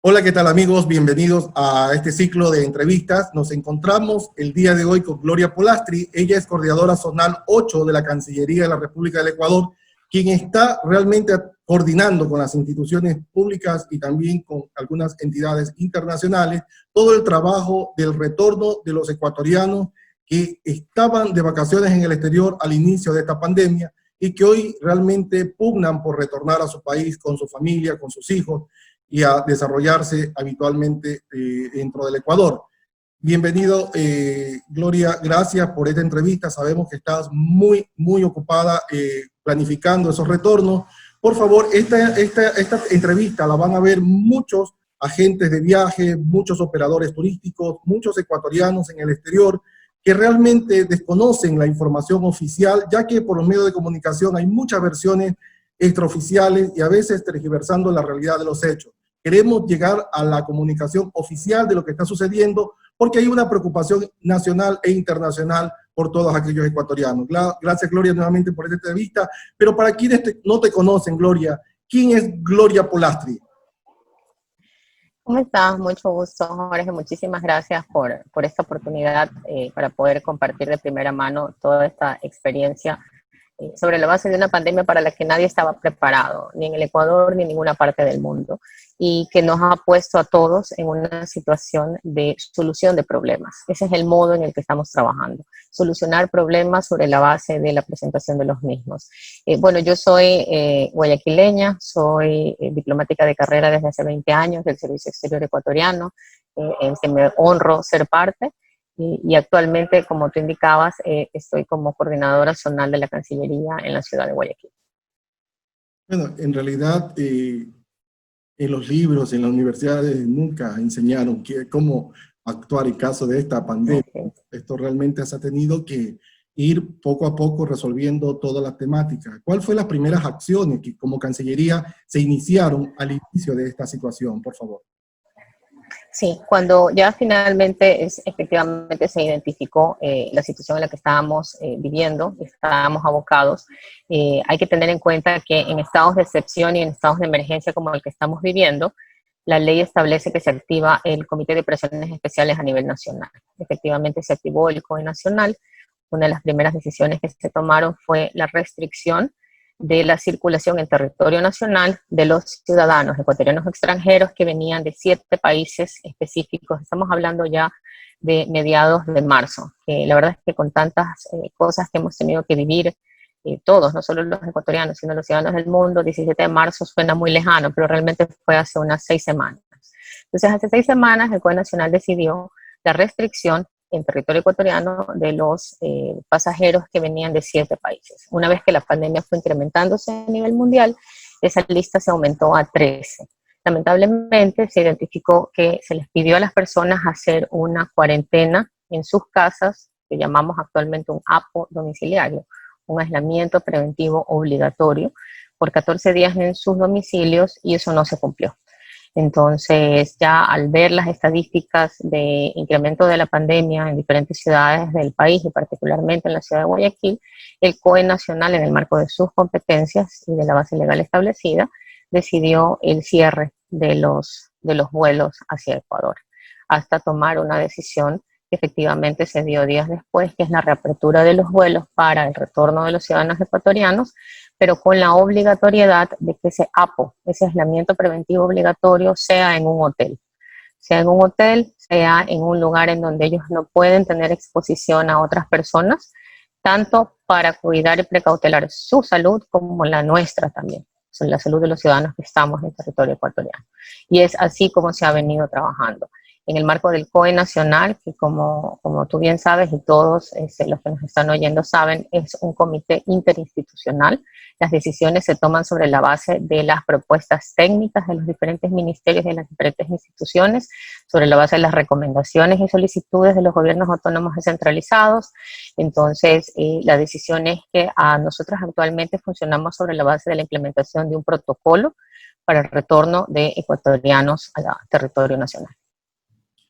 Hola, ¿qué tal amigos? Bienvenidos a este ciclo de entrevistas. Nos encontramos el día de hoy con Gloria Polastri. Ella es coordinadora zonal 8 de la Cancillería de la República del Ecuador, quien está realmente coordinando con las instituciones públicas y también con algunas entidades internacionales todo el trabajo del retorno de los ecuatorianos que estaban de vacaciones en el exterior al inicio de esta pandemia y que hoy realmente pugnan por retornar a su país con su familia, con sus hijos, y a desarrollarse habitualmente dentro del Ecuador. Bienvenido, Gloria, gracias por esta entrevista. Sabemos que estás muy ocupada planificando esos retornos. Por favor, esta entrevista la van a ver muchos agentes de viaje, muchos operadores turísticos, muchos ecuatorianos en el exterior que realmente desconocen la información oficial, ya que por los medios de comunicación hay muchas versiones extraoficiales y a veces tergiversando la realidad de los hechos. Queremos llegar a la comunicación oficial de lo que está sucediendo porque hay una preocupación nacional e internacional por todos aquellos ecuatorianos. Gracias, Gloria, nuevamente por esta entrevista. Pero para quienes no te conocen, Gloria, ¿quién es Gloria Polastri? ¿Cómo estás? Mucho gusto, Jorge. Muchísimas gracias por esta oportunidad para poder compartir de primera mano toda esta experiencia sobre la base de una pandemia para la que nadie estaba preparado, ni en el Ecuador ni en ninguna parte del mundo, y que nos ha puesto a todos en una situación de solución de problemas. Ese es el modo en el que estamos trabajando, solucionar problemas sobre la base de la presentación de los mismos. Bueno, yo soy guayaquileña, soy diplomática de carrera desde hace 20 años del Servicio Exterior Ecuatoriano, en que me honro ser parte. Y actualmente, como tú indicabas, estoy como coordinadora zonal de la Cancillería en la ciudad de Guayaquil. Bueno, en realidad, en los libros, en las universidades, nunca enseñaron cómo actuar en caso de esta pandemia. Okay. Esto realmente se ha tenido que ir poco a poco resolviendo todas las temáticas. ¿Cuáles fueron las primeras acciones que como Cancillería se iniciaron al inicio de esta situación, por favor? Sí, cuando ya finalmente efectivamente se identificó la situación en la que estábamos viviendo, estábamos abocados, hay que tener en cuenta que en estados de excepción y en estados de emergencia como el que estamos viviendo, la ley establece que se activa el Comité de Operaciones Especiales a nivel nacional. Efectivamente se activó el COE nacional. Una de las primeras decisiones que se tomaron fue la restricción de la circulación en territorio nacional de los ciudadanos ecuatorianos extranjeros que venían de 7 países específicos. Estamos hablando ya de mediados de marzo. La verdad es que con tantas cosas que hemos tenido que vivir todos, no solo los ecuatorianos, sino los ciudadanos del mundo, 17 de marzo suena muy lejano, pero realmente fue hace unas 6 semanas. Entonces, hace 6 semanas el COE Nacional decidió la restricción en territorio ecuatoriano de los pasajeros que venían de 7 países. Una vez que la pandemia fue incrementándose a nivel mundial, esa lista se aumentó a 13. Lamentablemente se identificó que se les pidió a las personas hacer una cuarentena en sus casas, que llamamos actualmente un APO domiciliario, un aislamiento preventivo obligatorio, por 14 días en sus domicilios, y eso no se cumplió. Entonces, ya al ver las estadísticas de incremento de la pandemia en diferentes ciudades del país y particularmente en la ciudad de Guayaquil, el COE Nacional, en el marco de sus competencias y de la base legal establecida, decidió el cierre de los vuelos hacia Ecuador, hasta tomar una decisión que efectivamente se dio días después, que es la reapertura de los vuelos para el retorno de los ciudadanos ecuatorianos, pero con la obligatoriedad de que ese APO, ese aislamiento preventivo obligatorio, sea en un hotel. Sea en un hotel, sea en un lugar en donde ellos no pueden tener exposición a otras personas, tanto para cuidar y precautelar su salud como la nuestra también, la salud de los ciudadanos que estamos en el territorio ecuatoriano. Y es así como se ha venido trabajando. En el marco del COE Nacional, que como tú bien sabes y todos los que nos están oyendo saben, es un comité interinstitucional. Las decisiones se toman sobre la base de las propuestas técnicas de los diferentes ministerios y de las diferentes instituciones, sobre la base de las recomendaciones y solicitudes de los gobiernos autónomos descentralizados. Entonces, la decisión es que nosotros actualmente funcionamos sobre la base de la implementación de un protocolo para el retorno de ecuatorianos al territorio nacional.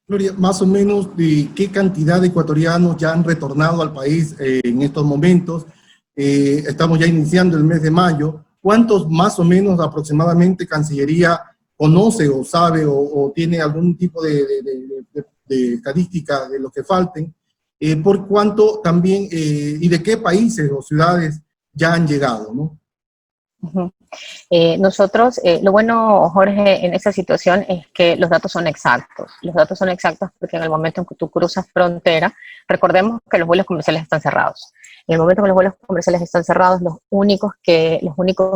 Gloria, más o menos de qué cantidad de ecuatorianos ya han retornado al país en estos momentos. Estamos ya iniciando el mes de mayo. ¿Cuántos más o menos aproximadamente Cancillería conoce o sabe o tiene algún tipo de estadística de lo que falten, por cuánto también, y de qué países o ciudades ya han llegado, ¿no? Ujú. Nosotros, lo bueno, Jorge, en esa situación es que los datos son exactos. Los datos son exactos porque en el momento en que tú cruzas frontera, recordemos que los vuelos comerciales están cerrados. En el momento en que los vuelos comerciales están cerrados, los únicos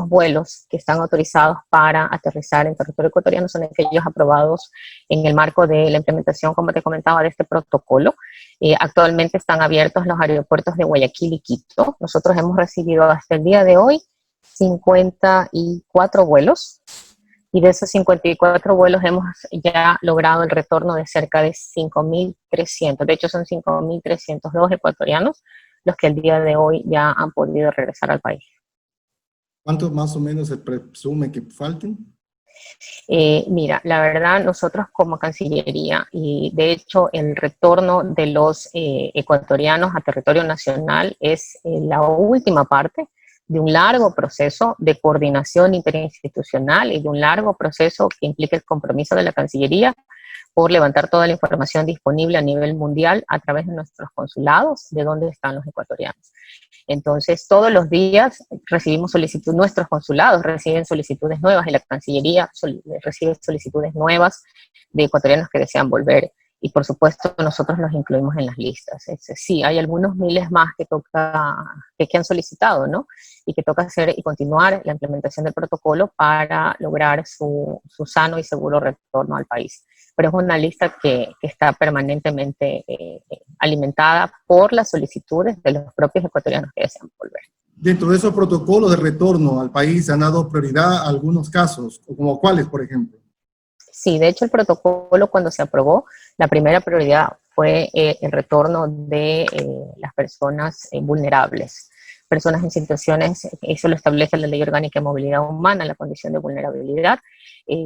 vuelos que están autorizados para aterrizar en territorio ecuatoriano son aquellos aprobados en el marco de la implementación, como te comentaba, de este protocolo. Actualmente están abiertos los aeropuertos de Guayaquil y Quito. Nosotros hemos recibido hasta el día de hoy 54 vuelos, y de esos 54 vuelos hemos ya logrado el retorno de cerca de 5.300. De hecho, son 5.302 ecuatorianos los que el día de hoy ya han podido regresar al país. ¿Cuántos más o menos se presume que falten? Mira, la verdad, nosotros como Cancillería, y de hecho el retorno de los ecuatorianos a territorio nacional es la última parte de un largo proceso de coordinación interinstitucional y de un largo proceso que implica el compromiso de la Cancillería por levantar toda la información disponible a nivel mundial a través de nuestros consulados de dónde están los ecuatorianos. Entonces, todos los días recibimos solicitudes, nuestros consulados reciben solicitudes nuevas y la Cancillería recibe solicitudes nuevas de ecuatorianos que desean volver. Y por supuesto, nosotros los incluimos en las listas. Sí, hay algunos miles más que han solicitado, ¿no? Y que toca hacer y continuar la implementación del protocolo para lograr su sano y seguro retorno al país. Pero es una lista que está permanentemente alimentada por las solicitudes de los propios ecuatorianos que desean volver. Dentro de esos protocolos de retorno al país han dado prioridad a algunos casos, como cuáles, por ejemplo. Sí, de hecho el protocolo cuando se aprobó, la primera prioridad fue el retorno de las personas vulnerables, personas en situaciones, eso lo establece la Ley Orgánica de Movilidad Humana, la condición de vulnerabilidad.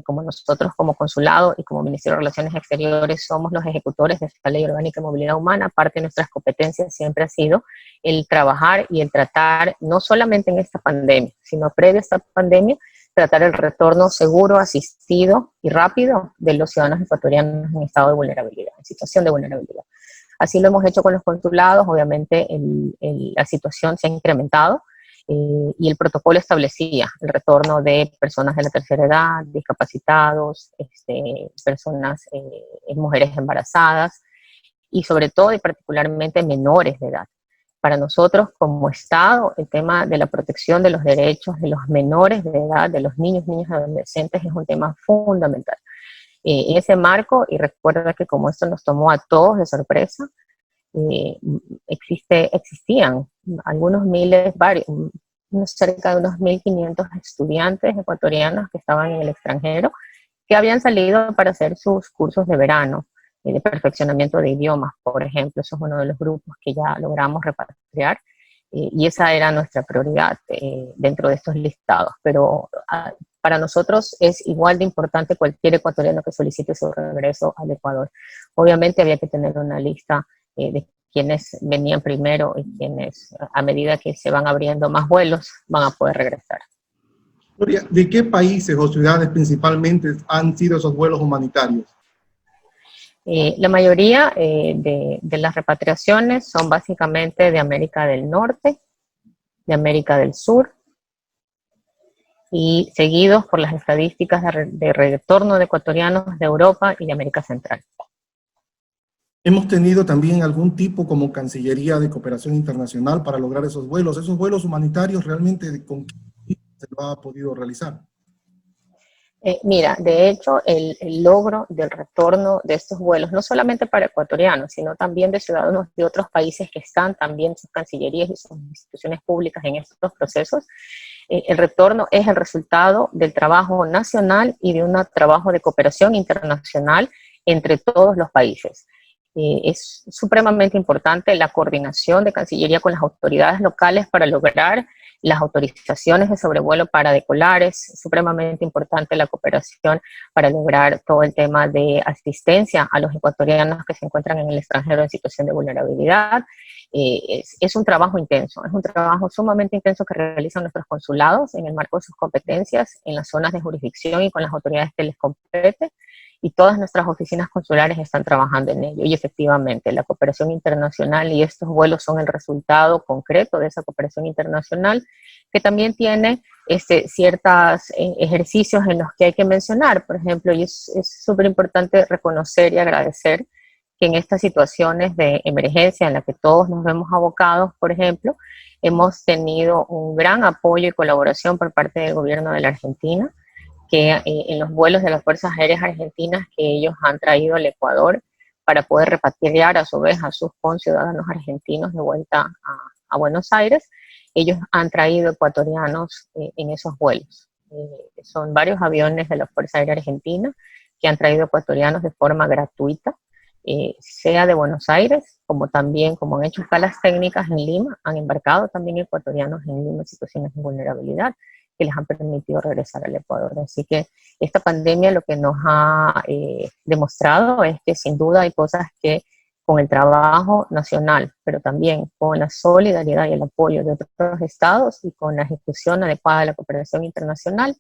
Como nosotros como consulado y como Ministerio de Relaciones Exteriores somos los ejecutores de esta Ley Orgánica de Movilidad Humana, parte de nuestras competencias siempre ha sido el trabajar y el tratar, no solamente en esta pandemia, sino previo a esta pandemia, tratar el retorno seguro, asistido y rápido de los ciudadanos ecuatorianos en estado de vulnerabilidad, en situación de vulnerabilidad. Así lo hemos hecho con los consulados, obviamente la situación se ha incrementado y el protocolo establecía el retorno de personas de la tercera edad, discapacitados, personas, mujeres embarazadas y sobre todo y particularmente menores de edad. Para nosotros como Estado, el tema de la protección de los derechos de los menores de edad, de los niños, niñas y adolescentes es un tema fundamental. En ese marco, y recuerda que como esto nos tomó a todos de sorpresa, existían algunos miles, cerca de unos 1.500 estudiantes ecuatorianos que estaban en el extranjero, que habían salido para hacer sus cursos de verano, de perfeccionamiento de idiomas, por ejemplo. Eso es uno de los grupos que ya logramos repatriar, y esa era nuestra prioridad dentro de estos listados. Pero para nosotros es igual de importante cualquier ecuatoriano que solicite su regreso al Ecuador. Obviamente había que tener una lista de quienes venían primero y quienes, a medida que se van abriendo más vuelos, van a poder regresar. Gloria, ¿de qué países o ciudades principalmente han sido esos vuelos humanitarios? La mayoría de las repatriaciones son básicamente de América del Norte, de América del Sur, y seguidos por las estadísticas de retorno de ecuatorianos de Europa y de América Central. Hemos tenido también algún tipo como Cancillería de Cooperación Internacional para lograr esos vuelos humanitarios realmente con qué se lo ha podido realizar. Mira, de hecho, el logro del retorno de estos vuelos, no solamente para ecuatorianos, sino también de ciudadanos de otros países que están también sus cancillerías y sus instituciones públicas en estos procesos, el retorno es el resultado del trabajo nacional y de un trabajo de cooperación internacional entre todos los países. Es supremamente importante la coordinación de Cancillería con las autoridades locales para lograr las autorizaciones de sobrevuelo para decolar. Es supremamente importante la cooperación para lograr todo el tema de asistencia a los ecuatorianos que se encuentran en el extranjero en situación de vulnerabilidad. es un trabajo intenso, es un trabajo sumamente intenso que realizan nuestros consulados en el marco de sus competencias, en las zonas de jurisdicción y con las autoridades que les compete, y todas nuestras oficinas consulares están trabajando en ello. Y efectivamente, la cooperación internacional y estos vuelos son el resultado concreto de esa cooperación internacional, que también tiene ciertos ejercicios en los que hay que mencionar. Por ejemplo, y es súper importante reconocer y agradecer que en estas situaciones de emergencia en las que todos nos vemos abocados, por ejemplo, hemos tenido un gran apoyo y colaboración por parte del gobierno de la Argentina, que en los vuelos de las Fuerzas Aéreas Argentinas que ellos han traído al Ecuador para poder repatriar a su vez a sus conciudadanos argentinos de vuelta Buenos Aires, ellos han traído ecuatorianos en esos vuelos. Son varios aviones de la Fuerza Aérea Argentina que han traído ecuatorianos de forma gratuita, sea de Buenos Aires, como también, como han hecho escalas técnicas en Lima, han embarcado también ecuatorianos en Lima en situaciones de vulnerabilidad, que les han permitido regresar al Ecuador. Así que esta pandemia lo que nos ha demostrado es que sin duda hay cosas que con el trabajo nacional, pero también con la solidaridad y el apoyo de otros estados y con la ejecución adecuada de la cooperación internacional,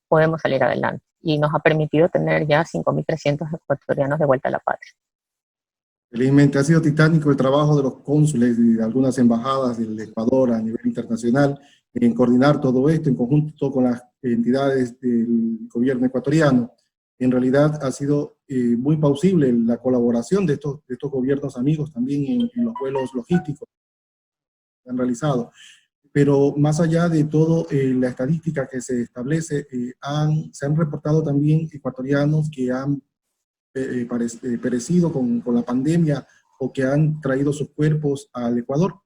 podemos salir adelante. Y nos ha permitido tener ya 5.300 ecuatorianos de vuelta a la patria. Felizmente ha sido titánico el trabajo de los cónsules y de algunas embajadas del Ecuador a nivel internacional en coordinar todo esto en conjunto con las entidades del gobierno ecuatoriano. En realidad ha sido muy plausible la colaboración de estos gobiernos amigos también en los vuelos logísticos que han realizado. Pero más allá de todo, la estadística que se establece, se han reportado también ecuatorianos que han perecido con la pandemia o que han traído sus cuerpos al Ecuador.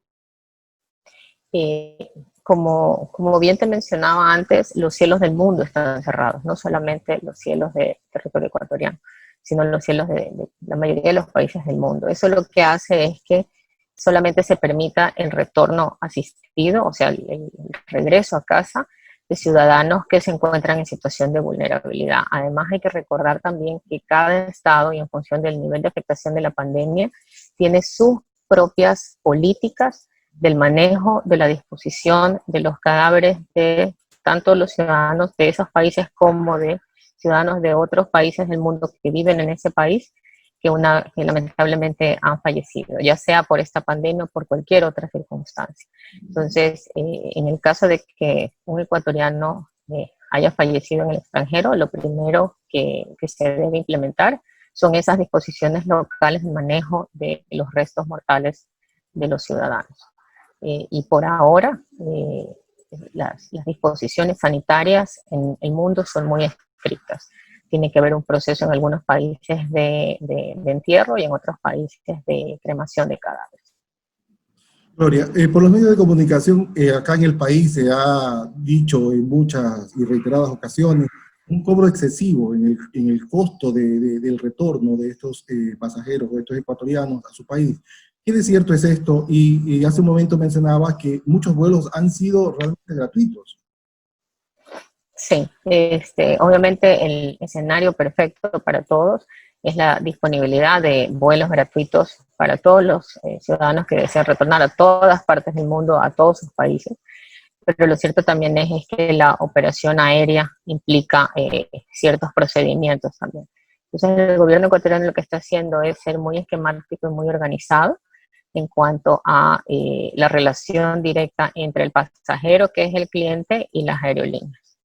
Como bien te mencionaba antes, los cielos del mundo están cerrados, no solamente los cielos del territorio ecuatoriano, sino los cielos de la mayoría de los países del mundo. Eso lo que hace es que solamente se permita el retorno asistido, o sea, el regreso a casa de ciudadanos que se encuentran en situación de vulnerabilidad. Además, hay que recordar también que cada estado, y en función del nivel de afectación de la pandemia, tiene sus propias políticas del manejo, de la disposición de los cadáveres de tanto los ciudadanos de esos países como de ciudadanos de otros países del mundo que viven en ese país, que lamentablemente han fallecido, ya sea por esta pandemia o por cualquier otra circunstancia. Entonces, en el caso de que un ecuatoriano haya fallecido en el extranjero, lo primero que se debe implementar son esas disposiciones locales de manejo de los restos mortales de los ciudadanos. Y por ahora, las disposiciones sanitarias en el mundo son muy estrictas. Tiene que haber un proceso en algunos países de entierro y en otros países de cremación de cadáveres. Gloria, por los medios de comunicación acá en el país se ha dicho en muchas y reiteradas ocasiones un cobro excesivo en el costo del retorno de estos pasajeros, de estos ecuatorianos a su país. ¿Qué de cierto es esto? Y hace un momento mencionabas que muchos vuelos han sido realmente gratuitos. Sí, obviamente el escenario perfecto para todos es la disponibilidad de vuelos gratuitos para todos los ciudadanos que desean retornar a todas partes del mundo, a todos sus países. Pero lo cierto también es que la operación aérea implica ciertos procedimientos también. Entonces el gobierno ecuatoriano lo que está haciendo es ser muy esquemático y muy organizado en cuanto a la relación directa entre el pasajero, que es el cliente, y las aerolíneas.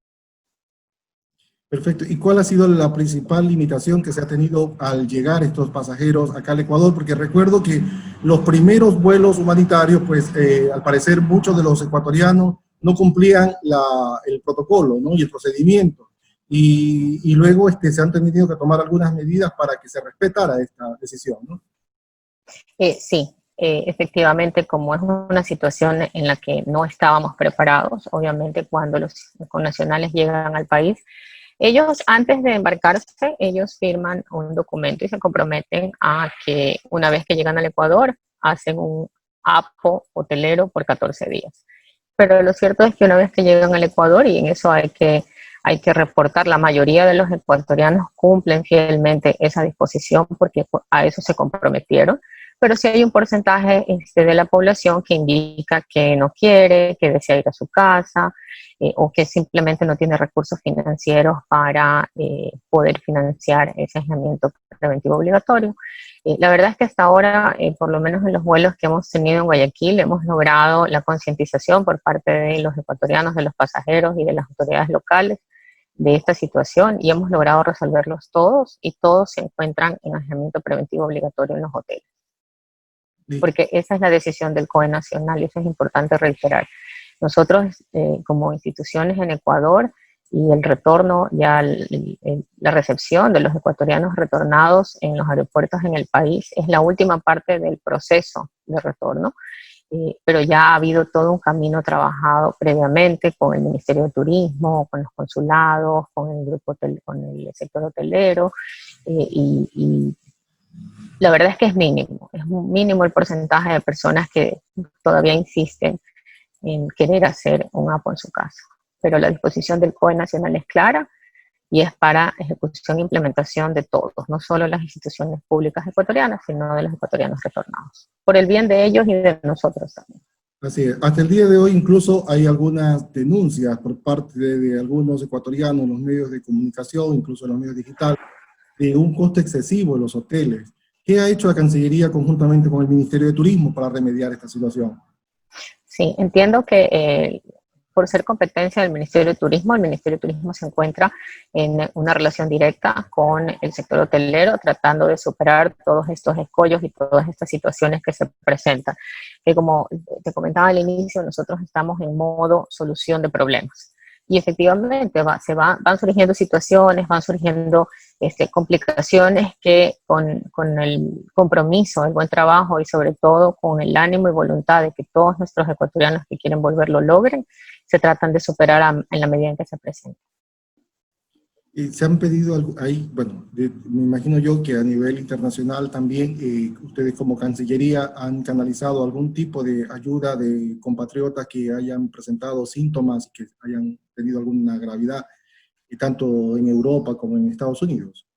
Perfecto. ¿Y cuál ha sido la principal limitación que se ha tenido al llegar estos pasajeros acá al Ecuador? Porque recuerdo que los primeros vuelos humanitarios, pues al parecer muchos de los ecuatorianos no cumplían el protocolo, ¿no? Y el procedimiento. Y luego se han tenido que tomar algunas medidas para que se respetara esta decisión, ¿no? Sí, efectivamente, como es una situación en la que no estábamos preparados, obviamente cuando los connacionales llegan al país, ellos, antes de embarcarse, ellos firman un documento y se comprometen a que una vez que llegan al Ecuador, hacen un APO hotelero por 14 días. Pero lo cierto es que una vez que llegan al Ecuador, y en eso hay que reportar, la mayoría de los ecuatorianos cumplen fielmente esa disposición porque a eso se comprometieron, pero sí hay un porcentaje de la población que indica que no quiere, que desea ir a su casa, o que simplemente no tiene recursos financieros para poder financiar ese aislamiento preventivo obligatorio. La verdad es que hasta ahora, por lo menos en los vuelos que hemos tenido en Guayaquil, hemos logrado la concientización por parte de los ecuatorianos, de los pasajeros y de las autoridades locales de esta situación, y hemos logrado resolverlos todos, y todos se encuentran en aislamiento preventivo obligatorio en los hoteles. Porque esa es la decisión del COE nacional, y eso es importante reiterar. Nosotros, como instituciones en Ecuador, y el retorno, ya la recepción de los ecuatorianos retornados en los aeropuertos en el país, es la última parte del proceso de retorno, pero ya ha habido todo un camino trabajado previamente con el Ministerio de Turismo, con los consulados, con el grupo con el sector hotelero, y la verdad es que es mínimo el porcentaje de personas que todavía insisten en querer hacer un APO en su casa. Pero la disposición del COE nacional es clara y es para ejecución e implementación de todos, no solo las instituciones públicas ecuatorianas, sino de los ecuatorianos retornados, por el bien de ellos y de nosotros también. Así es. Hasta el día de hoy incluso hay algunas denuncias por parte de algunos ecuatorianos en los medios de comunicación, incluso en los medios digitales, de un costo excesivo en los hoteles. ¿Qué ha hecho la Cancillería conjuntamente con el Ministerio de Turismo para remediar esta situación? Sí, entiendo que por ser competencia del Ministerio de Turismo, el Ministerio de Turismo se encuentra en una relación directa con el sector hotelero, tratando de superar todos estos escollos y todas estas situaciones que se presentan. Que como te comentaba al inicio, nosotros estamos en modo solución de problemas. Y efectivamente van surgiendo situaciones, van surgiendo complicaciones que con el compromiso, el buen trabajo y sobre todo con el ánimo y voluntad de que todos nuestros ecuatorianos que quieren volver lo logren, se tratan de superar en la medida en que se presenten. Se han pedido, bueno, me imagino yo que a nivel internacional también ustedes como Cancillería han canalizado algún tipo de ayuda de compatriotas que hayan presentado síntomas, que hayan tenido alguna gravedad, tanto en Europa como en Estados Unidos.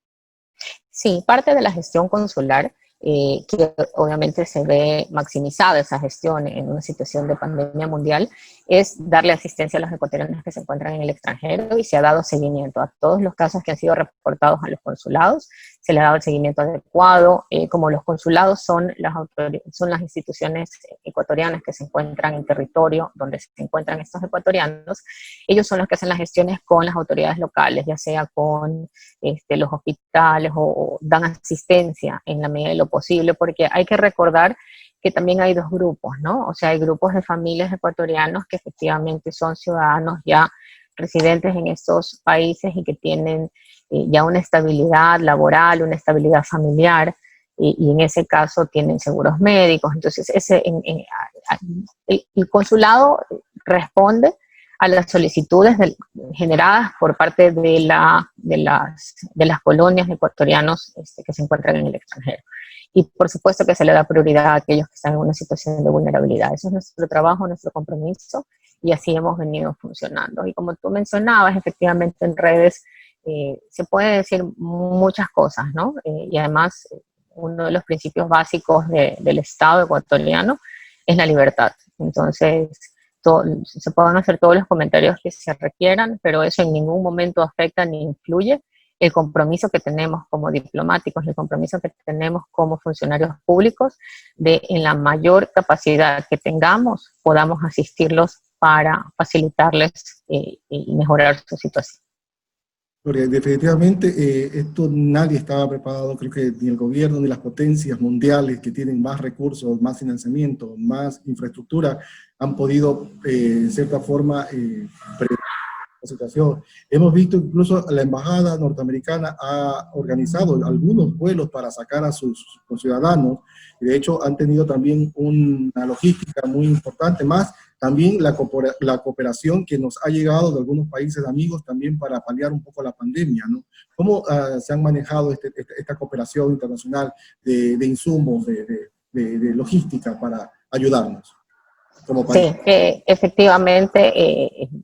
Sí, parte de la gestión consular, que obviamente se ve maximizada esa gestión en una situación de pandemia mundial, es darle asistencia a los ecuatorianos que se encuentran en el extranjero, y se ha dado seguimiento a todos los casos que han sido reportados a los consulados. Se le ha dado el seguimiento adecuado. Como los consulados son las instituciones ecuatorianas que se encuentran en territorio donde se encuentran estos ecuatorianos, ellos son los que hacen las gestiones con las autoridades locales, ya sea con los hospitales, o dan asistencia en la medida de lo posible, porque hay que recordar que también hay dos grupos, ¿no? O sea, hay grupos de familias ecuatorianos que efectivamente son ciudadanos ya residentes en estos países y que tienen ya una estabilidad laboral, una estabilidad familiar, y en ese caso tienen seguros médicos. Entonces, el consulado responde a las solicitudes generadas por parte de las colonias de ecuatorianos que se encuentran en el extranjero. Y por supuesto que se le da prioridad a aquellos que están en una situación de vulnerabilidad. Eso es nuestro trabajo, nuestro compromiso, y así hemos venido funcionando. Y como tú mencionabas, efectivamente en redes se puede decir muchas cosas, ¿no? Y además, uno de los principios básicos del Estado ecuatoriano es la libertad. Entonces, se pueden hacer todos los comentarios que se requieran, pero eso en ningún momento afecta ni influye el compromiso que tenemos como diplomáticos, el compromiso que tenemos como funcionarios públicos, de en la mayor capacidad que tengamos, podamos asistirlos para facilitarles y mejorar su situación. Porque definitivamente esto nadie estaba preparado, creo que ni el gobierno ni las potencias mundiales que tienen más recursos, más financiamiento, más infraestructura, han podido en cierta forma la situación. Hemos visto incluso la embajada norteamericana ha organizado algunos vuelos para sacar a sus ciudadanos, y de hecho han tenido también una logística muy importante, más también la cooperación que nos ha llegado de algunos países amigos también para paliar un poco la pandemia, ¿no? ¿Cómo se han manejado esta cooperación internacional de insumos, de logística para ayudarnos como país? Sí, efectivamente,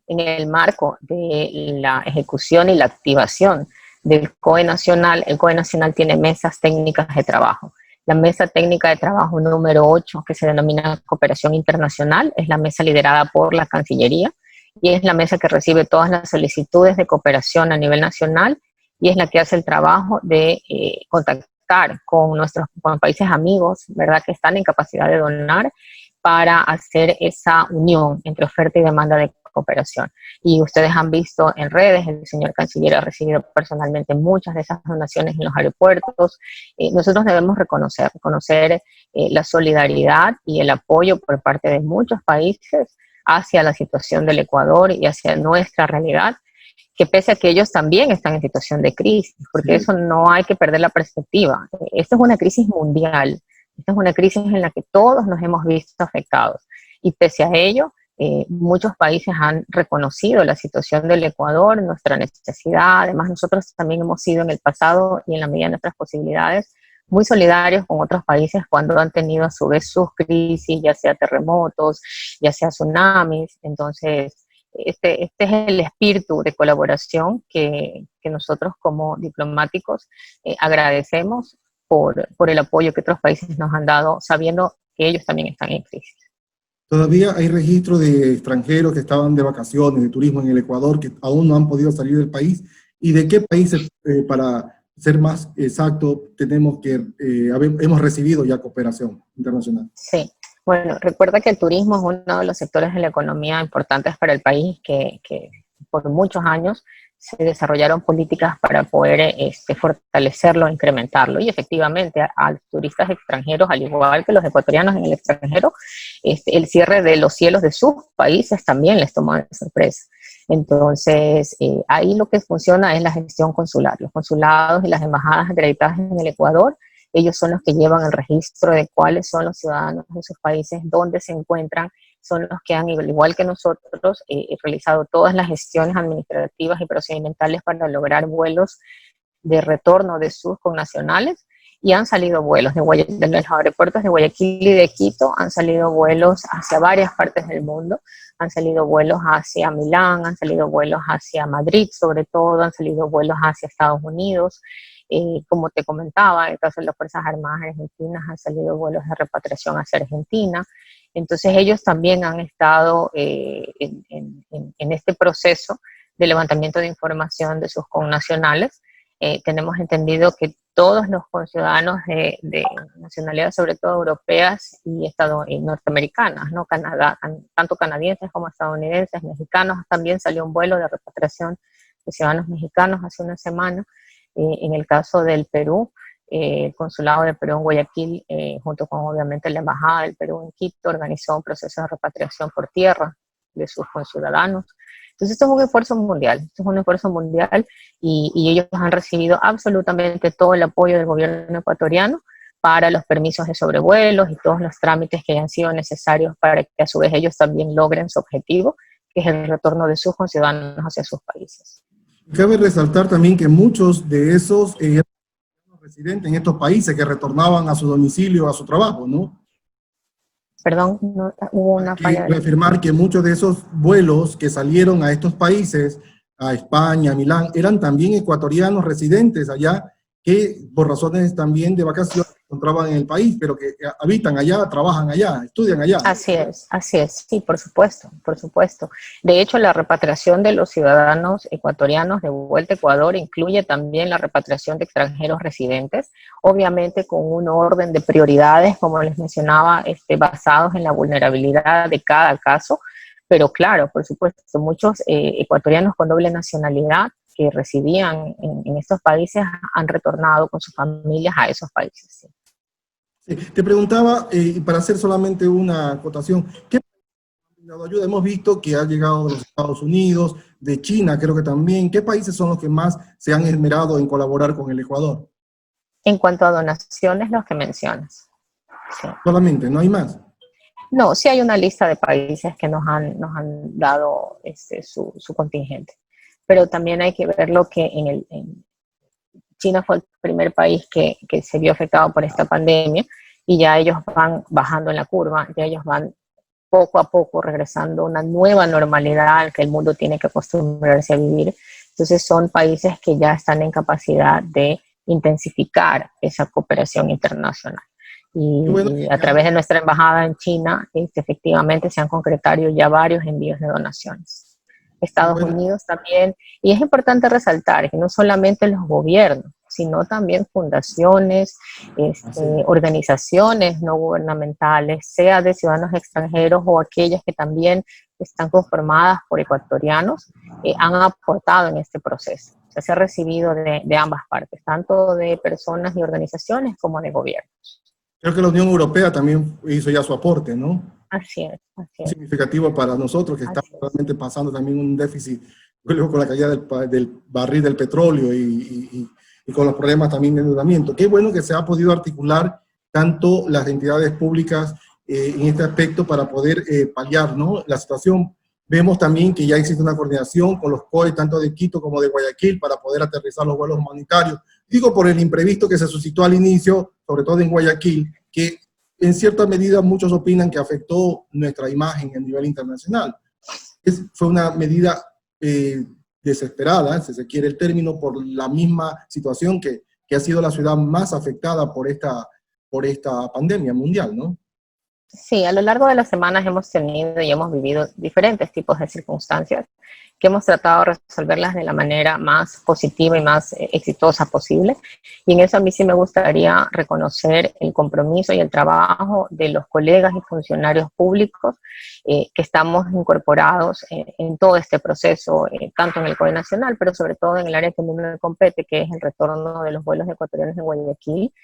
en el marco de la ejecución y la activación del COE Nacional, el COE Nacional tiene mesas técnicas de trabajo La mesa técnica de trabajo número 8, que se denomina Cooperación Internacional, es la mesa liderada por la Cancillería y es la mesa que recibe todas las solicitudes de cooperación a nivel nacional y es la que hace el trabajo de contactar con nuestros países amigos, ¿verdad?, que están en capacidad de donar para hacer esa unión entre oferta y demanda de cooperación. Y ustedes han visto en redes, el señor canciller ha recibido personalmente muchas de esas donaciones en los aeropuertos. Nosotros debemos reconocer la solidaridad y el apoyo por parte de muchos países hacia la situación del Ecuador y hacia nuestra realidad, que pese a que ellos también están en situación de crisis, porque eso no hay que perder la perspectiva. Esta es una crisis mundial, esta es una crisis en la que todos nos hemos visto afectados y pese a ello, muchos países han reconocido la situación del Ecuador, nuestra necesidad. Además, nosotros también hemos sido en el pasado y en la medida de nuestras posibilidades muy solidarios con otros países cuando han tenido a su vez sus crisis, ya sea terremotos, ya sea tsunamis. Entonces, este es el espíritu de colaboración que nosotros como diplomáticos agradecemos por el apoyo que otros países nos han dado, sabiendo que ellos también están en crisis. Todavía hay registro de extranjeros que estaban de vacaciones, de turismo en el Ecuador, que aún no han podido salir del país. ¿Y de qué países, para ser más exacto, hemos recibido ya cooperación internacional? Sí, bueno, recuerda que el turismo es uno de los sectores de la economía importantes para el país que por muchos años se desarrollaron políticas para poder fortalecerlo, incrementarlo. Y efectivamente a los turistas extranjeros, al igual que los ecuatorianos en el extranjero, el cierre de los cielos de sus países también les tomó de sorpresa. Entonces, ahí lo que funciona es la gestión consular. Los consulados y las embajadas acreditadas en el Ecuador, ellos son los que llevan el registro de cuáles son los ciudadanos de sus países, dónde se encuentran, son los que han, igual que nosotros, realizado todas las gestiones administrativas y procedimentales para lograr vuelos de retorno de sus connacionales, y han salido vuelos de los aeropuertos de Guayaquil y de Quito, han salido vuelos hacia varias partes del mundo, han salido vuelos hacia Milán, han salido vuelos hacia Madrid sobre todo, han salido vuelos hacia Estados Unidos. Como te comentaba, en el caso de las Fuerzas Armadas Argentinas han salido vuelos de repatriación hacia Argentina. Entonces ellos también han estado en este proceso de levantamiento de información de sus connacionales. Tenemos entendido que todos los conciudadanos de nacionalidades, sobre todo europeas y norteamericanas, ¿no? Tanto canadienses como estadounidenses, mexicanos, también salió un vuelo de repatriación de ciudadanos mexicanos hace una semana. En el caso del Perú, el Consulado de Perú en Guayaquil, junto con obviamente la Embajada del Perú en Quito, organizó un proceso de repatriación por tierra de sus conciudadanos. Entonces esto es un esfuerzo mundial y ellos han recibido absolutamente todo el apoyo del gobierno ecuatoriano para los permisos de sobrevuelos y todos los trámites que hayan sido necesarios para que a su vez ellos también logren su objetivo, que es el retorno de sus conciudadanos hacia sus países. Cabe resaltar también que muchos de esos residentes en estos países que retornaban a su domicilio, a su trabajo, ¿no? Perdón, no, hubo una falla. Quiero afirmar que muchos de esos vuelos que salieron a estos países, a España, a Milán, eran también ecuatorianos residentes allá, que por razones también de vacaciones se encontraban en el país, pero que habitan allá, trabajan allá, estudian allá. Así es, sí, por supuesto, por supuesto. De hecho, la repatriación de los ciudadanos ecuatorianos de vuelta a Ecuador incluye también la repatriación de extranjeros residentes, obviamente con un orden de prioridades, como les mencionaba, basados en la vulnerabilidad de cada caso, pero claro, por supuesto, muchos ecuatorianos con doble nacionalidad que residían en estos países han retornado con sus familias a esos países. Sí. Sí, te preguntaba, para hacer solamente una acotación, ¿qué países han dado ayuda? Hemos visto que ha llegado de los Estados Unidos, de China, creo que también. ¿Qué países son los que más se han esmerado en colaborar con el Ecuador? En cuanto a donaciones, los que mencionas. Sí. Solamente, ¿no hay más? No, sí hay una lista de países que nos han dado su contingente. Pero también hay que ver lo que China fue el primer país que se vio afectado por esta pandemia y ya ellos van bajando en la curva, ya ellos van poco a poco regresando a una nueva normalidad al que el mundo tiene que acostumbrarse a vivir. Entonces son países que ya están en capacidad de intensificar esa cooperación internacional. Qué bueno y que a través de nuestra embajada en China, efectivamente se han concretado ya varios envíos de donaciones. qué Estados bueno. Unidos también, y es importante resaltar que no solamente los gobiernos, sino también fundaciones, Así. organizaciones no gubernamentales, sea de ciudadanos extranjeros o aquellas que también están conformadas por ecuatorianos, han aportado en este proceso. O sea, se ha recibido de ambas partes, tanto de personas y organizaciones como de gobiernos. Creo que la Unión Europea también hizo ya su aporte, ¿no? Así es, así es, Significativo para nosotros que estamos así es. realmente pasando también un déficit luego con la caída del barril del petróleo y con los problemas también de endeudamiento. Qué bueno que se ha podido articular tanto las entidades públicas en este aspecto para poder paliar, ¿no?, la situación. Vemos también que ya existe una coordinación con los COE, tanto de Quito como de Guayaquil, para poder aterrizar los vuelos humanitarios. Digo por el imprevisto que se suscitó al inicio, sobre todo en Guayaquil, que en cierta medida muchos opinan que afectó nuestra imagen a nivel internacional. Fue una medida desesperada, si se quiere el término, por la misma situación que ha sido la ciudad más afectada por esta pandemia mundial, ¿no? Sí, a lo largo de las semanas hemos tenido y hemos vivido diferentes tipos de circunstancias que hemos tratado de resolverlas de la manera más positiva y más exitosa posible. Y en eso a mí sí me gustaría reconocer el compromiso y el trabajo de los colegas y funcionarios públicos que estamos incorporados en todo este proceso, tanto en el COE Nacional, pero sobre todo en el área que a mí me compete, que es el retorno de los vuelos ecuatorianos en Guayaquil.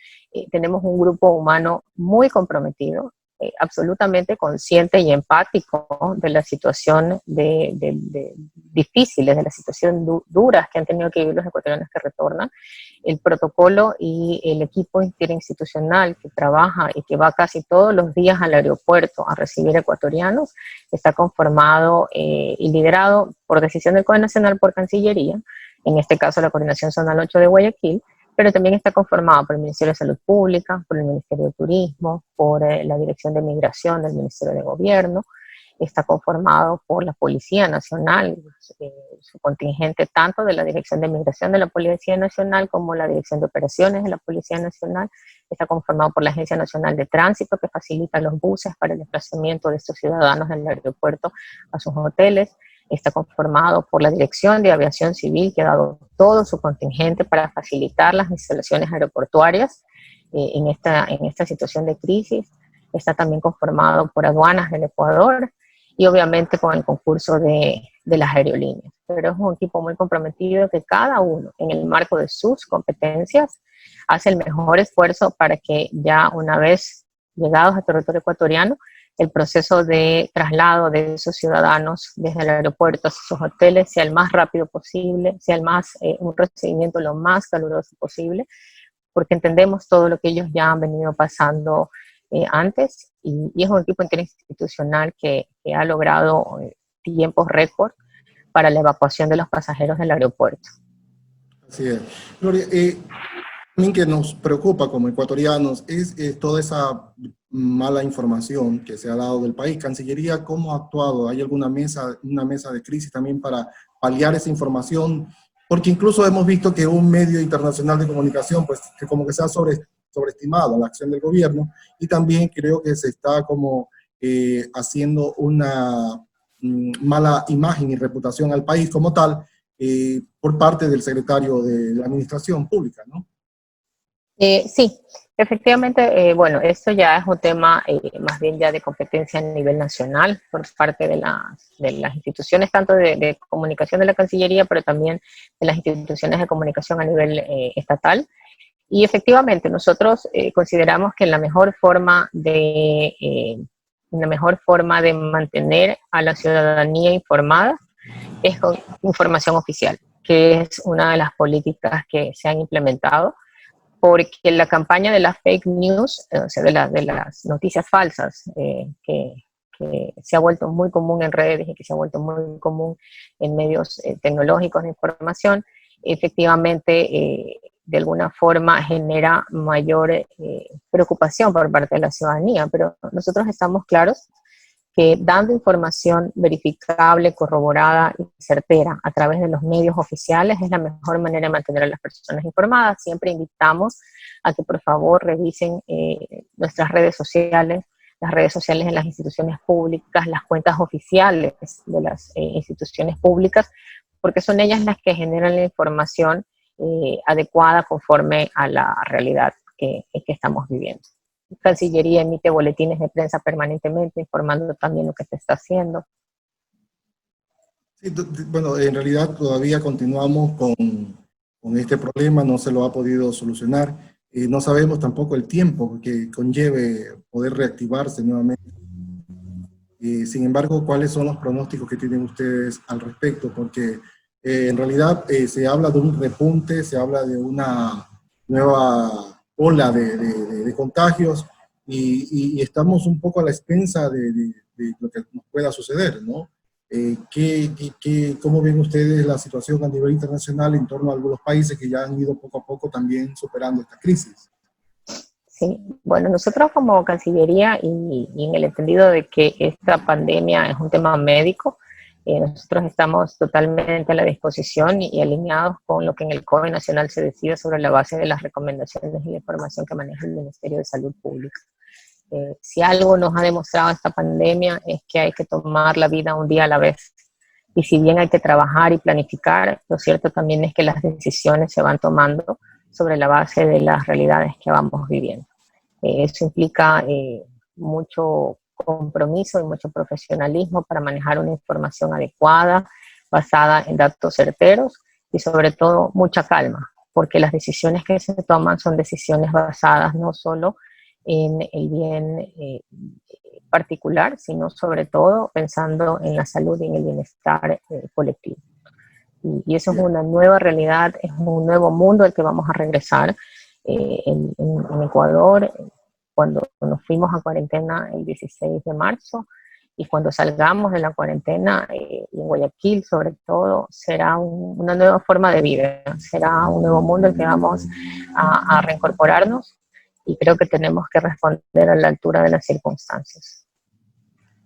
Tenemos un grupo humano muy comprometido, absolutamente consciente y empático de la situación difíciles, de la situación duras que han tenido que vivir los ecuatorianos que retornan. El protocolo y el equipo interinstitucional que trabaja y que va casi todos los días al aeropuerto a recibir ecuatorianos está conformado y liderado por decisión del COE Nacional por Cancillería, en este caso la Coordinación Zonal 8 de Guayaquil, pero también está conformado por el Ministerio de Salud Pública, por el Ministerio de Turismo, por la Dirección de Migración del Ministerio de Gobierno, está conformado por la Policía Nacional, su contingente tanto de la Dirección de Migración de la Policía Nacional como la Dirección de Operaciones de la Policía Nacional, está conformado por la Agencia Nacional de Tránsito, que facilita los buses para el desplazamiento de estos ciudadanos del aeropuerto a sus hoteles, está conformado por la Dirección de Aviación Civil, que ha dado todo su contingente para facilitar las instalaciones aeroportuarias en esta situación de crisis. Está también conformado por Aduanas del Ecuador y obviamente con el concurso de las aerolíneas. Pero es un equipo muy comprometido que cada uno, en el marco de sus competencias, hace el mejor esfuerzo para que ya una vez llegados a territorio ecuatoriano, el proceso de traslado de esos ciudadanos desde el aeropuerto a sus hoteles sea el más rápido posible, sea un recibimiento lo más caluroso posible, porque entendemos todo lo que ellos ya han venido pasando antes, y es un equipo interinstitucional que ha logrado tiempos récord para la evacuación de los pasajeros del aeropuerto. Así es. Gloria, también que nos preocupa como ecuatorianos es toda esa mala información que se ha dado del país. Cancillería, ¿cómo ha actuado? ¿Hay alguna una mesa de crisis también para paliar esa información? Porque incluso hemos visto que un medio internacional de comunicación, pues, que como que se ha sobreestimado la acción del gobierno, y también creo que se está como haciendo una mala imagen y reputación al país como tal por parte del secretario de la Administración Pública, ¿no? Sí, efectivamente, bueno, esto ya es un tema más bien ya de competencia a nivel nacional por parte de las instituciones, tanto de comunicación de la Cancillería, pero también de las instituciones de comunicación a nivel estatal. Y efectivamente, nosotros consideramos que la mejor forma de mantener a la ciudadanía informada es con información oficial, que es una de las políticas que se han implementado, porque la campaña de las fake news, o sea, de las noticias falsas, que se ha vuelto muy común en redes y que se ha vuelto muy común en medios tecnológicos de información, efectivamente, de alguna forma genera mayor preocupación por parte de la ciudadanía, pero nosotros estamos claros que dando información verificable, corroborada y certera a través de los medios oficiales es la mejor manera de mantener a las personas informadas. Siempre invitamos a que por favor revisen nuestras redes sociales, las redes sociales en las instituciones públicas, las cuentas oficiales de las instituciones públicas, porque son ellas las que generan la información adecuada conforme a la realidad que estamos viviendo. Cancillería emite boletines de prensa permanentemente informando también lo que se está haciendo. Sí, bueno, en realidad todavía continuamos con este problema, no se lo ha podido solucionar. No sabemos tampoco el tiempo que conlleve poder reactivarse nuevamente. Sin embargo, ¿cuáles son los pronósticos que tienen ustedes al respecto? Porque en realidad se habla de un repunte, se habla de una nueva ola de contagios y estamos un poco a la expensa de lo que nos pueda suceder, ¿no? ¿Cómo ven ustedes la situación a nivel internacional en torno a algunos países que ya han ido poco a poco también superando esta crisis? Sí, bueno, nosotros como Cancillería y en el entendido de que esta pandemia es un tema médico, nosotros estamos totalmente a la disposición y alineados con lo que en el COE Nacional se decide sobre la base de las recomendaciones y la información que maneja el Ministerio de Salud Pública. Si algo nos ha demostrado esta pandemia es que hay que tomar la vida un día a la vez. Y si bien hay que trabajar y planificar, lo cierto también es que las decisiones se van tomando sobre la base de las realidades que vamos viviendo. Eso implica mucho compromiso y mucho profesionalismo para manejar una información adecuada, basada en datos certeros y sobre todo mucha calma, porque las decisiones que se toman son decisiones basadas no solo en el bien particular, sino sobre todo pensando en la salud y en el bienestar colectivo. Y eso es una nueva realidad, es un nuevo mundo al que vamos a regresar en Ecuador, cuando nos fuimos a cuarentena el 16 de marzo, y cuando salgamos de la cuarentena, en Guayaquil sobre todo, será una nueva forma de vida, será un nuevo mundo al que vamos a reincorporarnos, y creo que tenemos que responder a la altura de las circunstancias.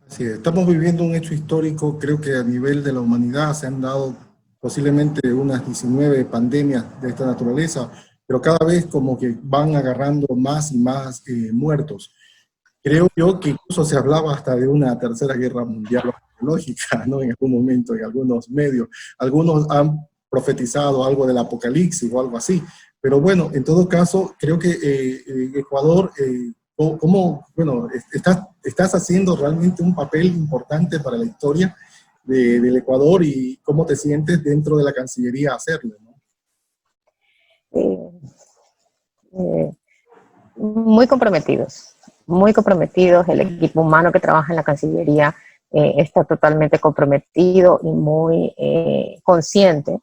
Sí, estamos viviendo un hecho histórico, creo que a nivel de la humanidad se han dado posiblemente unas 19 pandemias de esta naturaleza, pero cada vez como que van agarrando más y más muertos. Creo yo que incluso se hablaba hasta de una tercera guerra mundial biológica, ¿no? En algún momento, en algunos medios. Algunos han profetizado algo del apocalipsis o algo así. Pero bueno, en todo caso, creo que Ecuador, bueno, estás haciendo realmente un papel importante para la historia del Ecuador y cómo te sientes dentro de la Cancillería hacerlo, ¿no? Muy comprometidos, el equipo humano que trabaja en la Cancillería está totalmente comprometido y muy consciente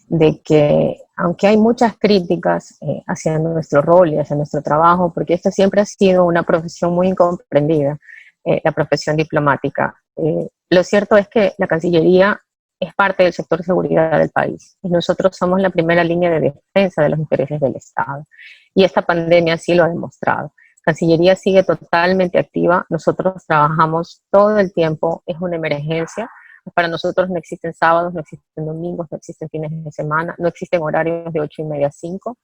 de que, aunque hay muchas críticas hacia nuestro rol y hacia nuestro trabajo, porque esta siempre ha sido una profesión muy incomprendida, la profesión diplomática, lo cierto es que la Cancillería es parte del sector de seguridad del país y nosotros somos la primera línea de defensa de los intereses del Estado. Y esta pandemia sí lo ha demostrado. Cancillería sigue totalmente activa, nosotros trabajamos todo el tiempo, es una emergencia. Para nosotros no existen sábados, no existen domingos, no existen fines de semana, no existen horarios de 8:30 a 5,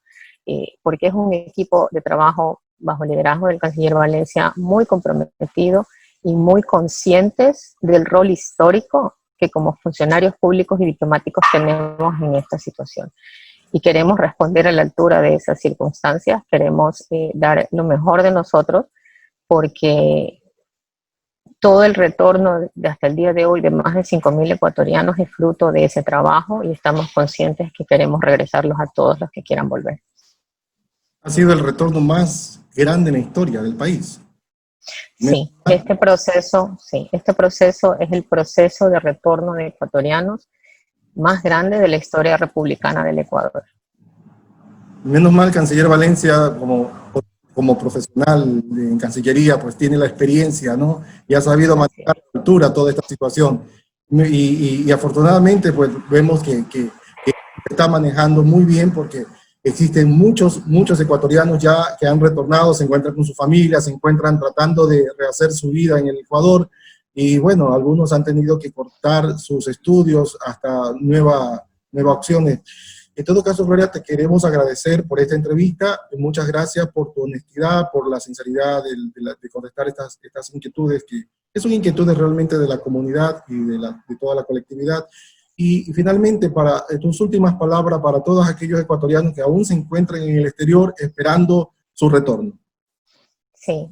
porque es un equipo de trabajo bajo liderazgo del canciller Valencia muy comprometido y muy conscientes del rol histórico que como funcionarios públicos y diplomáticos tenemos en esta situación. Y queremos responder a la altura de esas circunstancias, queremos dar lo mejor de nosotros, porque todo el retorno de hasta el día de hoy de más de 5.000 ecuatorianos es fruto de ese trabajo y estamos conscientes que queremos regresarlos a todos los que quieran volver. Ha sido el retorno más grande en la historia del país. Sí, este proceso es el proceso de retorno de ecuatorianos más grande de la historia republicana del Ecuador. Menos mal, canciller Valencia, como profesional en Cancillería, pues tiene la experiencia, ¿no? Y ha sabido manejar a altura toda esta situación. Y afortunadamente, pues vemos que está manejando muy bien, porque existen muchos ecuatorianos ya que han retornado, se encuentran con su familia, se encuentran tratando de rehacer su vida en el Ecuador, y bueno, algunos han tenido que cortar sus estudios hasta nuevas opciones. En todo caso, Gloria, te queremos agradecer por esta entrevista. Muchas gracias por tu honestidad, por la sinceridad de contestar estas inquietudes, que son inquietudes realmente de la comunidad y de toda la colectividad. Y finalmente, para tus últimas palabras para todos aquellos ecuatorianos que aún se encuentran en el exterior esperando su retorno. Sí,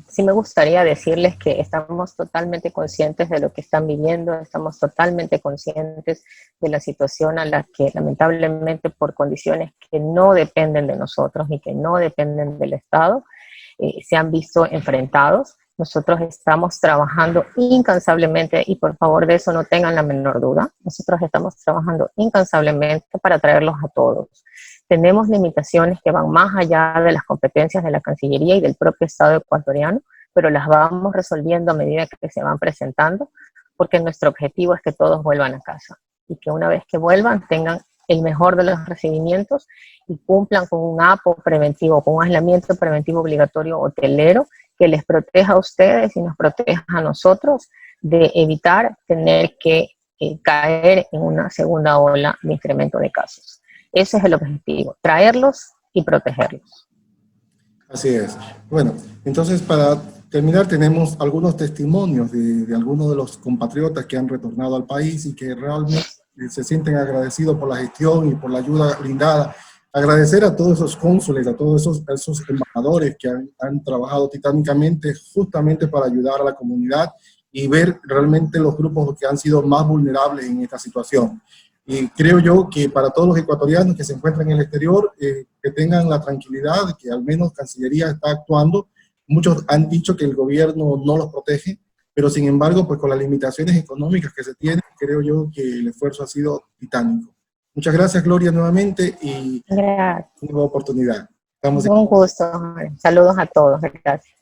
sí me gustaría decirles que estamos totalmente conscientes de lo que están viviendo, estamos totalmente conscientes de la situación a la que lamentablemente por condiciones que no dependen de nosotros ni que no dependen del Estado, se han visto enfrentados. Nosotros estamos trabajando incansablemente y por favor de eso no tengan la menor duda. Nosotros estamos trabajando incansablemente para traerlos a todos. Tenemos limitaciones que van más allá de las competencias de la Cancillería y del propio Estado ecuatoriano, pero las vamos resolviendo a medida que se van presentando, porque nuestro objetivo es que todos vuelvan a casa y que una vez que vuelvan tengan el mejor de los recibimientos y cumplan con un APO preventivo, con un aislamiento preventivo obligatorio hotelero que les proteja a ustedes y nos proteja a nosotros de evitar tener que caer en una segunda ola de incremento de casos. Ese es el objetivo, traerlos y protegerlos. Así es. Bueno, entonces para terminar tenemos algunos testimonios de algunos de los compatriotas que han retornado al país y que realmente se sienten agradecidos por la gestión y por la ayuda brindada. Agradecer a todos esos cónsules, a todos esos embajadores que han trabajado titánicamente justamente para ayudar a la comunidad y ver realmente los grupos que han sido más vulnerables en esta situación. Y creo yo que para todos los ecuatorianos que se encuentran en el exterior, que tengan la tranquilidad de que al menos Cancillería está actuando. Muchos han dicho que el gobierno no los protege, pero sin embargo, pues con las limitaciones económicas que se tienen, creo yo que el esfuerzo ha sido titánico. Muchas gracias, Gloria, nuevamente, y gracias. Nueva oportunidad. Estamos un gusto. Saludos a todos. Gracias.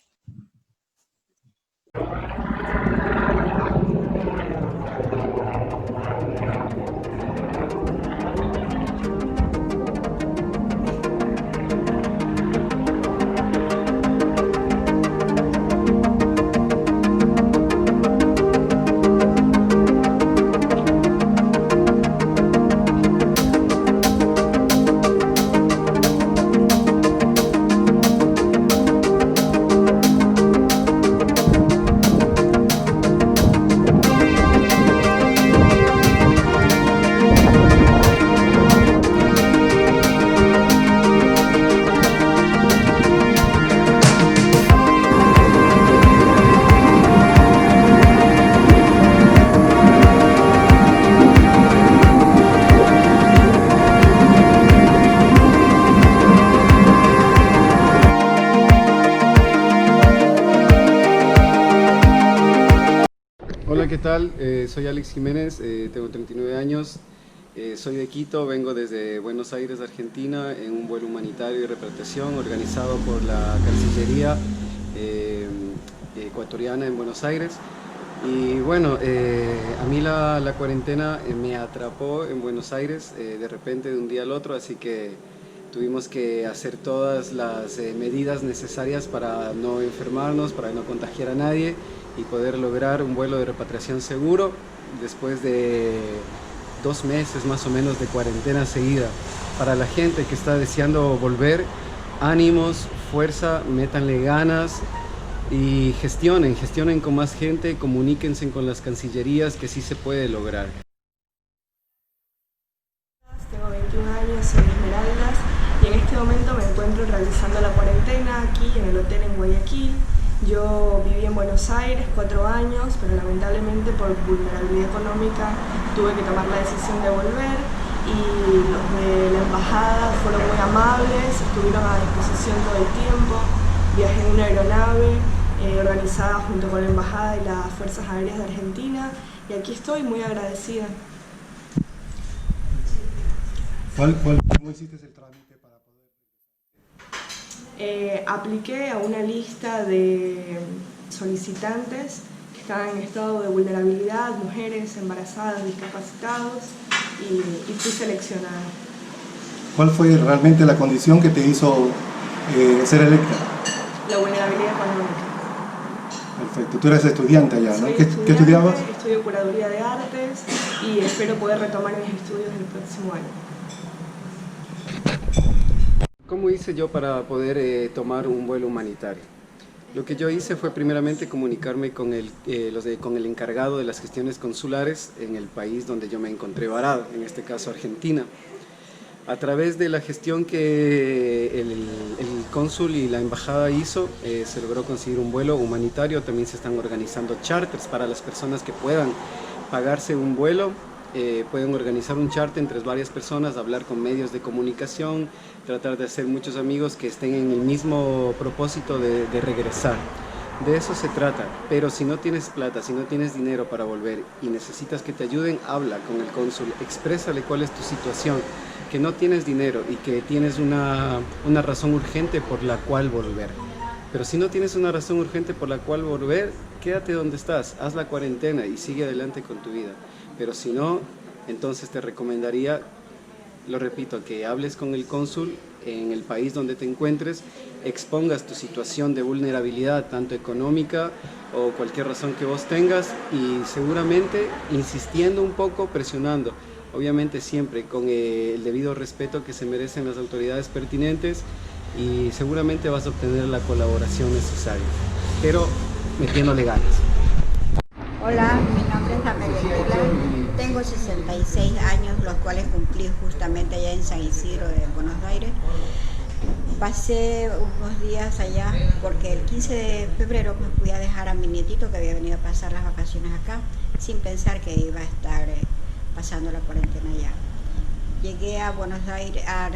Hola, ¿qué tal? Soy Alex Jiménez, tengo 39 años, soy de Quito, vengo desde Buenos Aires, Argentina, en un vuelo humanitario y repatriación organizado por la Cancillería ecuatoriana en Buenos Aires. Y bueno, a mí la cuarentena me atrapó en Buenos Aires de repente de un día al otro, así que tuvimos que hacer todas las medidas necesarias para no enfermarnos, para no contagiar a nadie y poder lograr un vuelo de repatriación seguro después de 2 meses más o menos de cuarentena seguida. Para la gente que está deseando volver, ánimos, fuerza, métanle ganas y gestionen con más gente, comuníquense con las cancillerías que sí se puede lograr. Tengo 21 años, soy Esmeraldas y en este momento me encuentro realizando la cuarentena aquí en el hotel en Guayaquil. Yo viví en Buenos Aires 4 años, pero lamentablemente por vulnerabilidad económica tuve que tomar la decisión de volver y los de la embajada fueron muy amables, estuvieron a disposición todo el tiempo. Viajé en una aeronave organizada junto con la embajada y las Fuerzas Aéreas de Argentina y aquí estoy muy agradecida. ¿Cómo hiciste el trámite para poder...? Apliqué a una lista de solicitantes que estaban en estado de vulnerabilidad, mujeres, embarazadas, discapacitados y fui seleccionada. ¿Cuál fue realmente la condición que te hizo ser electa? La vulnerabilidad económica. Perfecto. Tú eres estudiante allá, ¿no? Soy ¿Qué estudiabas? Estudio Curaduría de Artes y espero poder retomar mis estudios el próximo año. ¿Cómo hice yo para poder tomar un vuelo humanitario? Lo que yo hice fue primeramente comunicarme con el encargado de las gestiones consulares en el país donde yo me encontré varado, en este caso Argentina. A través de la gestión que el cónsul y la embajada hizo, se logró conseguir un vuelo humanitario. También se están organizando charters para las personas que puedan pagarse un vuelo. Pueden organizar un charter entre varias personas, hablar con medios de comunicación, tratar de hacer muchos amigos que estén en el mismo propósito de regresar. De eso se trata, pero si no tienes plata, si no tienes dinero para volver y necesitas que te ayuden, habla con el cónsul, exprésale cuál es tu situación, que no tienes dinero y que tienes una razón urgente por la cual volver. Pero si no tienes una razón urgente por la cual volver, quédate donde estás, haz la cuarentena y sigue adelante con tu vida. Pero si no, entonces te recomendaría, lo repito, que hables con el cónsul en el país donde te encuentres, expongas tu situación de vulnerabilidad, tanto económica o cualquier razón que vos tengas, y seguramente insistiendo un poco, presionando, obviamente siempre con el debido respeto que se merecen las autoridades pertinentes, y seguramente vas a obtener la colaboración necesaria, pero metiéndole ganas. Hola, mi nombre es Amelia Tela, tengo 66 años, los cuales cumplí justamente allá en San Isidro de Buenos Aires. Pasé unos días allá porque el 15 de febrero me fui a dejar a mi nietito que había venido a pasar las vacaciones acá, sin pensar que iba a estar pasando la cuarentena allá. Llegué a Buenos Aires, a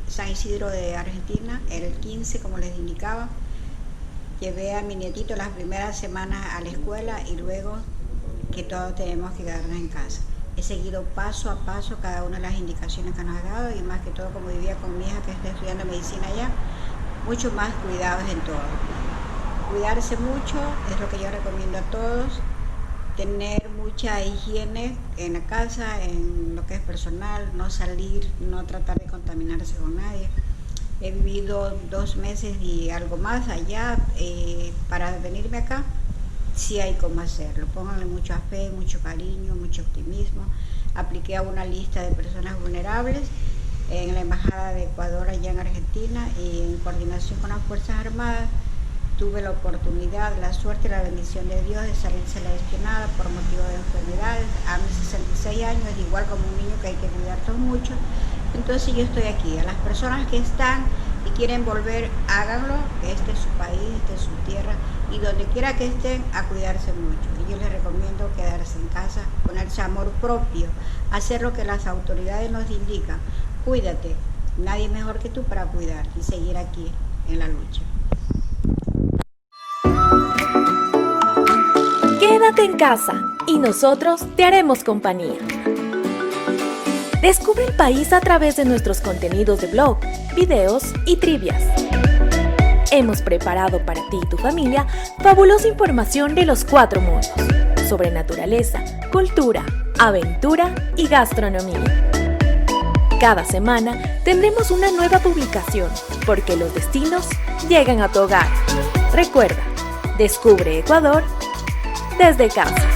San Isidro de Argentina, el 15 como les indicaba. Llevé a mi nietito las primeras semanas a la escuela y luego que todos tenemos que quedarnos en casa. He seguido paso a paso cada una de las indicaciones que nos ha dado, y más que todo, como vivía con mi hija que está estudiando medicina allá, mucho más cuidados en todo. Cuidarse mucho es lo que yo recomiendo a todos, tener mucha higiene en la casa, en lo que es personal, no salir, no tratar de contaminarse con nadie. He vivido 2 meses y algo más allá. Para venirme acá, sí hay cómo hacerlo. Pónganle mucha fe, mucho cariño, mucho optimismo. Apliqué a una lista de personas vulnerables en la Embajada de Ecuador allá en Argentina, y en coordinación con las Fuerzas Armadas tuve la oportunidad, la suerte y la bendición de Dios de salir seleccionada por motivo de enfermedades. A mis 66 años, igual como un niño que hay que cuidarse mucho. Entonces yo estoy aquí. A las personas que están y quieren volver, háganlo. Este es su país, esta es su tierra, y donde quiera que estén, a cuidarse mucho. Y yo les recomiendo quedarse en casa, ponerse amor propio, hacer lo que las autoridades nos indican. Cuídate, nadie mejor que tú para cuidar y seguir aquí en la lucha. Quédate en casa y nosotros te haremos compañía. Descubre el país a través de nuestros contenidos de blog, videos y trivias. Hemos preparado para ti y tu familia fabulosa información de los 4 mundos, sobre naturaleza, cultura, aventura y gastronomía. Cada semana tendremos una nueva publicación, porque los destinos llegan a tu hogar. Recuerda, descubre Ecuador desde casa.